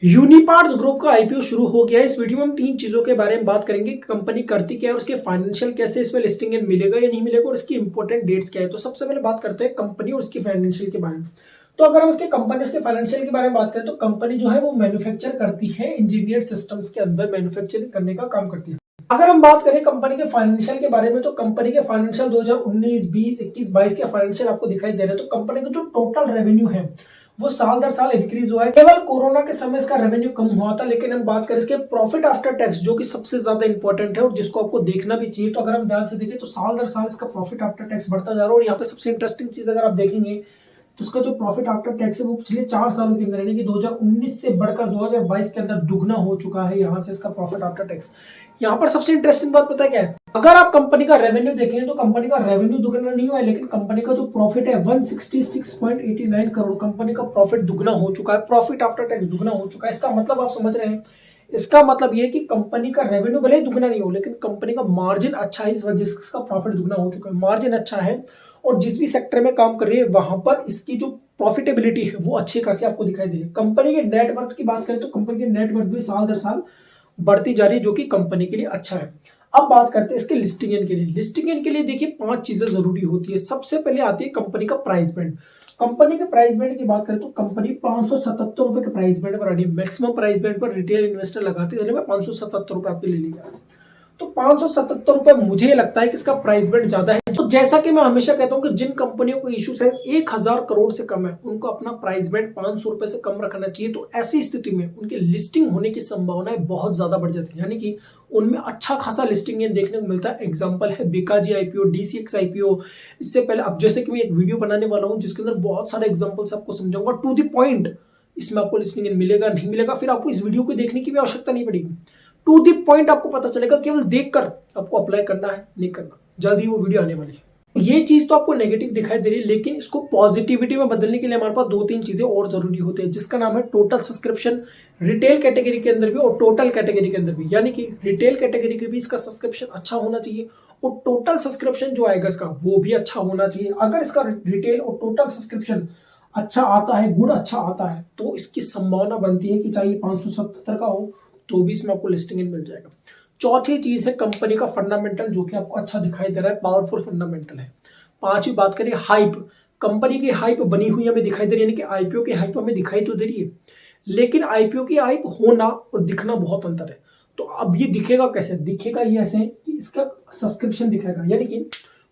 Uniparts group का IPO शुरू हो गया है। इस वीडियो में हम तीन चीजों के बारे में बात करेंगे। कंपनी करती क्या है और उसके फाइनेंशियल कैसे इसमें लिस्टिंग मिलेगा या नहीं मिलेगा और इसकी इंपॉर्टेंट डेट्स क्या है। तो सबसे पहले बात करते हैं कंपनी और उसकी फाइनेंशियल के बारे में। तो अगर हम उसके कंपनी उसके फाइनेंशियल के बारे में बात करें तो कंपनी जो है वो मैन्युफैक्चर करती है, इंजीनियर सिस्टम्स के अंदर मैन्युफैक्चरिंग करने का काम करती है। अगर हम बात करें कंपनी के फाइनेंशियल के बारे में तो कंपनी के फाइनेंशियल 2019, 20, 21, 22 के फाइनेंशियल आपको दिखाई दे रहे हैं। तो कंपनी का जो टोटल रेवेन्यू है वो साल दर साल इंक्रीज हुआ है। केवल कोरोना के समय इसका रेवेन्यू कम हुआ था, लेकिन हम बात करें इसके प्रॉफिट आफ्टर टैक्स जो कि सबसे ज्यादा इंपॉर्टेंट है और जिसको आपको देखना भी चाहिए। तो अगर हम ध्यान से देखें तो साल दर साल इसका प्रॉफिट आफ्टर टैक्स बढ़ता जा रहा है। और यहाँ पे सबसे इंटरेस्टिंग चीज अगर आप देखेंगे तो उसका जो प्रॉफिट आफ्टर टैक्स है वो पिछले 4 सालों के अंदर यानी कि 2019 से बढ़कर 2022 के अंदर दुगना हो चुका है। यहाँ से इसका प्रॉफिट आफ्टर टैक्स। यहाँ पर सबसे इंटरेस्टिंग बात पता है क्या है? अगर आप कंपनी का रेवेन्यू देखें तो कंपनी का रेवेन्यू दुगना नहीं हुआ है, लेकिन कंपनी का जो प्रॉफिट है 166.89 करोड़, कंपनी का प्रॉफिट दुगना हो चुका है, प्रॉफिट आफ्टर टैक्स दुगना हो चुका है। इसका मतलब आप समझ रहे हैं, इसका मतलब ये कि कंपनी का रेवेन्यू भले ही दुगना नहीं हो लेकिन कंपनी का मार्जिन अच्छा है, इस वजह से इसका प्रॉफिट दुगना हो चुका है। मार्जिन अच्छा है और जिस भी सेक्टर में काम कर रही है वहां पर इसकी जो प्रॉफिटेबिलिटी है वो अच्छी खासी आपको दिखाई दे रही है। कंपनी के नेटवर्थ की बात करें तो कंपनी के नेटवर्थ भी साल दर साल बढ़ती जा रही है, जो कि कंपनी के लिए अच्छा है। अब बात करते हैं इसके लिस्टिंग के लिए। लिस्टिंग के लिए देखिए 5 चीजें जरूरी होती है। सबसे पहले आती है कंपनी का प्राइस बैंड। कंपनी के प्राइस बैंड की बात करें तो कंपनी 577 रुपए के प्राइस बैंड पर आ रही है। मैक्सिमम प्राइस बैंड पर रिटेल इन्वेस्टर लगाते हैं 577 रुपए आपके ले लिया। तो 577 रुपए मुझे लगता है कि इसका प्राइस बैंड ज्यादा है। तो जैसा कि मैं हमेशा कहता हूं कि जिन कंपनियों को इशू साइज 1000 करोड़ से कम है उनको अपना प्राइस बैंड 500 रुपए से कम रखना चाहिए। तो ऐसी स्थिति में उनकी लिस्टिंग होने की संभावनाएं बहुत ज्यादा बढ़ जाती है, यानी कि उनमें अच्छा खासा लिस्टिंग देखने को मिलता है। एग्जांपल है बीकाजी आईपीओ, डीसीएक्स आईपीओ। इससे पहले अब जैसे कि मैं एक वीडियो बनाने वाला हूं जिसके अंदर बहुत सारे एग्जांपल्स आपको समझाऊंगा टू द पॉइंट। इसमें आपको लिस्टिंग मिलेगा नहीं मिलेगा फिर आपको इस वीडियो को देखने की भी आवश्यकता नहीं पड़ेगी। टू दी पॉइंट आपको पता चलेगा, केवल देखकर आपको अप्लाई करना है नहीं करना। जल्दी वो वीडियो आने वाली है। ये चीज तो आपको नेगेटिव दिखाई दे रही है, लेकिन इसको पॉजिटिविटी में बदलने के लिए हमारे पास 2-3 चीजें और जरूरी होती है, जिसका नाम है टोटल सब्सक्रिप्शन। रिटेल कैटेगरी के अंदर भी और टोटल कैटेगरी के अंदर भी, यानी कि रिटेल कैटेगरी के भी इसका सब्सक्रिप्शन अच्छा होना चाहिए और टोटल सब्सक्रिप्शन जो आएगा इसका वो भी अच्छा होना चाहिए। अगर इसका रिटेल और टोटल सब्सक्रिप्शन अच्छा आता है, गुड अच्छा आता है, तो इसकी संभावना बनती है कि चाहे 577 का हो तो भी इसमें आपको लिस्टिंग मिल जाएगा। चौथी चीज है कंपनी का फंडामेंटल, जो कि आपको अच्छा दिखाई दे रहा है, पावरफुल फंडामेंटल है। पांचवी बात करें हाइप। कंपनी की हाइप बनी हुई हमें दिखाई दे रही है, यानी कि आईपीओ की हाइप हमें दिखाई तो दे रही है, लेकिन आईपीओ की हाइप होना और दिखना बहुत अंतर है। तो अब ये दिखेगा कैसे? दिखेगा ये ऐसे कि इसका सब्सक्रिप्शन दिखेगा, यानी कि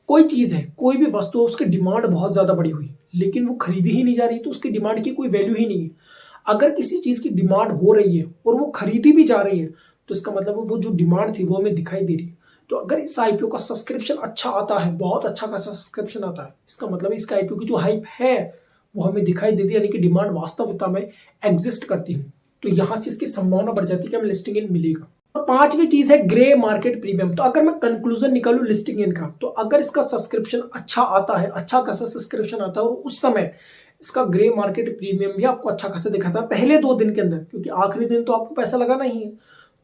कोई चीज है, कोई भी वस्तु, उसकी डिमांड बहुत ज्यादा बढ़ी हुई लेकिन वो खरीदी ही नहीं जा रही, तो उसकी डिमांड की कोई वैल्यू ही नहीं है। अगर किसी चीज की डिमांड हो रही है और वो खरीदी भी जा रही है तो इसका मतलब वो जो डिमांड थी वो हमें दिखाई दे रही है। तो अगर इस आईपीओ का सब्सक्रिप्शन अच्छा आता है, बहुत अच्छा खासा सब्सक्रिप्शन आता है, इसका मतलब इसका आईपीओ की जो हाइप है वो हमें दिखाई देती है, यानी कि डिमांड वास्तविकता में एग्जिस्ट करती है। तो यहां से इसकी संभावना बढ़ जाती है कि हमें लिस्टिंग इन मिलेगा। और पांचवी चीज है ग्रे मार्केट प्रीमियम। तो अगर मैं कंक्लूजन निकालू लिस्टिंग इन का, तो अगर इसका सब्सक्रिप्शन अच्छा आता है, अच्छा खासा सब्सक्रिप्शन आता है और उस समय इसका ग्रे मार्केट प्रीमियम भी आपको अच्छा खासा दिखाता है पहले 2 दिन के अंदर, क्योंकि आखिरी दिन तो आपको पैसा लगाना ही है,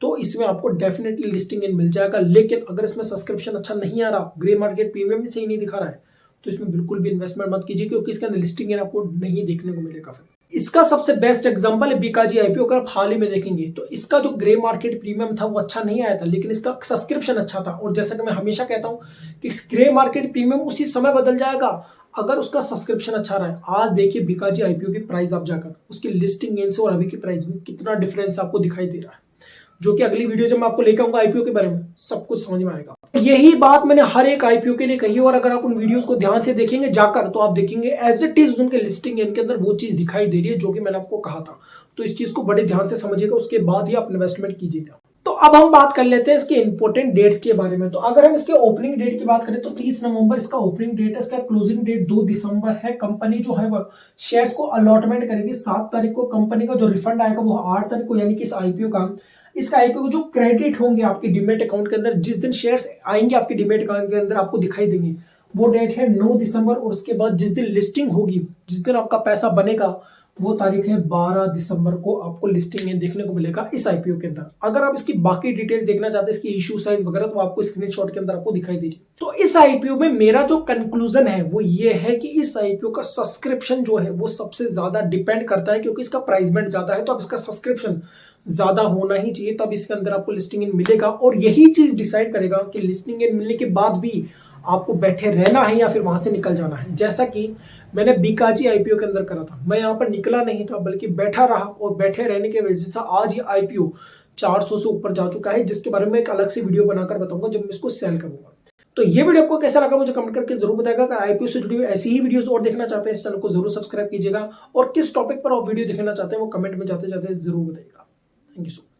तो इसमें आपको डेफिनेटली लिस्टिंग इन मिल जाएगा। लेकिन अगर इसमें सब्सक्रिप्शन अच्छा नहीं आ रहा, ग्रे मार्केट प्रीमियम भी सही नहीं दिखा रहा है, तो इसमें बिल्कुल भी इन्वेस्टमेंट मत कीजिए, क्योंकि इसके अंदर लिस्टिंग इन आपको नहीं देखने को मिलेगा। फिर इसका सबसे बेस्ट एग्जांपल है बीकाजी आईपीओ। अगर आप हाल ही में देखेंगे तो इसका जो ग्रे मार्केट प्रीमियम था वो अच्छा नहीं आया था, लेकिन इसका सब्सक्रिप्शन अच्छा था। और जैसा कि मैं हमेशा कहता हूं कि ग्रे मार्केट प्रीमियम उसी समय बदल जाएगा अगर उसका सब्सक्रिप्शन अच्छा रहा है। आज देखिए बीकाजी आईपीओ की प्राइस आप जाकर उसकी लिस्टिंग गेन से और अभी की प्राइस में कितना डिफरेंस आपको दिखाई दे रहा है, जो कि अगली वीडियो जब मैं आपको लेकर आऊंगा आईपीओ के बारे में सब कुछ समझ में आएगा। यही बात मैंने हर एक आईपीओ के लिए कही है, और अगर आप उन वीडियोस को ध्यान से देखेंगे जाकर तो आप देखेंगे एज इट इज उनके लिस्टिंग इनके अंदर वो चीज दिखाई दे रही है जो कि मैंने आपको कहा था। तो इस चीज को बड़े ध्यान से समझिएगा, उसके बाद ही आप इन्वेस्टमेंट कीजिएगा। तो अब हम बात कर लेते हैं इसके इंपॉर्टेंट डेट्स के बारे में। तो अगर हम इसके ओपनिंग डेट की बात करें तो 30 नवंबर इसका ओपनिंग डेट है। इसका क्लोजिंग डेट 2 दिसंबर है। कंपनी जो है वो शेयर्स को अलॉटमेंट करेगी 7 तारीख को। कंपनी का जो रिफंड आएगा वो 8 तारीख को, यानी कि इस आईपीओ को जो क्रेडिट होंगे आपके डीमेट अकाउंट के अंदर, जिस दिन शेयर्स आएंगे आपके डीमेट अकाउंट के अंदर आपको दिखाई देंगे, वो डेट है 9 दिसंबर। और उसके बाद जिस दिन लिस्टिंग होगी, जिस दिन आपका पैसा बनेगा, वो तारीख है 12 दिसंबर को आपको लिस्टिंग में देखने को मिलेगा इस आईपीओ के अंदर। अगर आप इसकी बाकी डिटेल्स देखना चाहते हैं, इसकी इशू साइज वगैरह, तो आपको स्क्रीनशॉट के अंदर आपको दिखाई दे रही है। तो इस आईपीओ में मेरा जो कंक्लूजन है वो ये है कि इस आईपीओ का सब्सक्रिप्शन जो है वो सबसे ज्यादा डिपेंड करता है, क्योंकि इसका प्राइस बैंड ज्यादा है तो अब इसका सब्सक्रिप्शन ज्यादा होना ही चाहिए, तब इसके अंदर आपको लिस्टिंग इन मिलेगा। और यही चीज डिसाइड करेगा कि लिस्टिंग इन मिलने के बाद भी आपको बैठे रहना है या फिर वहां से निकल जाना है। जैसा कि मैंने बीकाजी आईपीओ के अंदर करा था, मैं यहाँ पर निकला नहीं था बल्कि बैठा रहा, और बैठे रहने की वजह से आज ये आईपीओ 400 से ऊपर जा चुका है, जिसके बारे में एक अलग से वीडियो बनाकर बताऊंगा जब मैं इसको सेल करूंगा। तो ये वीडियो आपको कैसा लगा मुझे कमेंट करके जरूर बताएगा। अगर आईपीओ से जुड़ी हुई ऐसी ही वीडियोस और देखना चाहते हैं, इस चैनल को जरूर सब्सक्राइब कीजिएगा, और किस टॉपिक पर आप वीडियो देखना चाहते हैं वो कमेंट में जाते जाते जरूर बताइएगा। Thank you so much.